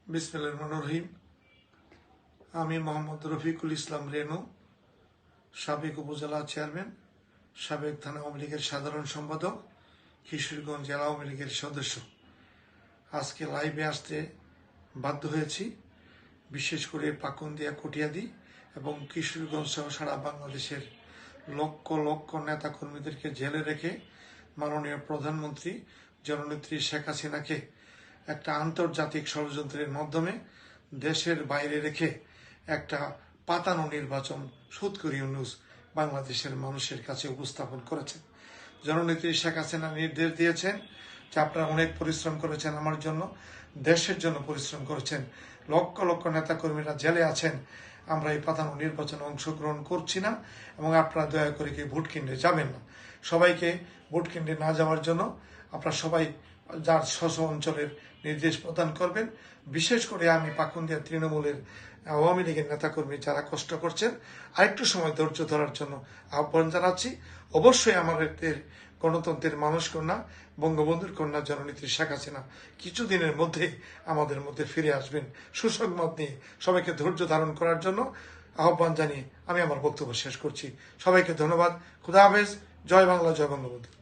বিসমিল্লাহির রহমানির রহিম। আমি মোহাম্মদ রফিকুল ইসলাম রেনু, সাবেক উপজেলা চেয়ারম্যান, সাবেক থানা আওয়ামী লীগের সাধারণ সম্পাদক, কিশোরগঞ্জ জেলা আওয়ামী লীগের সদস্য। আজকে লাইভে আসতে বাধ্য হয়েছি, বিশেষ করে পাকুন্দিয়া, কটিয়াদি এবং কিশোরগঞ্জ সহ সারা বাংলাদেশের লক্ষ লক্ষ নেতাকর্মীদেরকে জেলে রেখে মাননীয় প্রধানমন্ত্রী জননেত্রী শেখ হাসিনাকে একটা আন্তর্জাতিক ষড়যন্ত্রের মাধ্যমে দেশের বাইরে রেখে একটা পাতানো নির্বাচন সুৎকর ইউনূস বাংলাদেশের মানুষের কাছে উপস্থাপন করেছেন। জননেত্রী শেখ হাসিনা নির্দেশ দিয়েছেন যে আপনারা অনেক পরিশ্রম করেছেন, আমার জন্য, দেশের জন্য পরিশ্রম করেছেন, লক্ষ লক্ষ নেতাকর্মীরা জেলে আছেন, আমরা এই পাতানো নির্বাচনে অংশগ্রহণ করছি না এবং আপনারা দয়া করে কি ভোট কেন্দ্রে যাবেন না। সবাইকে ভোট কেন্দ্রে না যাওয়ার জন্য আপনারা সবাই যার স্ব অঞ্চলের নির্দেশ প্রদান করবেন। বিশেষ করে আমি পাকুন্দিয়া তৃণমূলের আওয়ামী লীগের নেতাকর্মী যারা কষ্ট করছেন, আরেকটু সময় ধৈর্য ধরার জন্য আহ্বান জানাচ্ছি। অবশ্যই আমাদের গণতন্ত্রের মানুষ কন্যা, বঙ্গবন্ধুর কন্যা জননেত্রী শেখ হাসিনা কিছুদিনের মধ্যে আমাদের মধ্যে ফিরে আসবেন। সুসংবাদ নিয়ে সবাইকে ধৈর্য ধারণ করার জন্য আহ্বান জানিয়ে আমি আমার বক্তব্য শেষ করছি। সবাইকে ধন্যবাদ। খুদা হাফেজ। জয় বাংলা, জয় বঙ্গবন্ধু।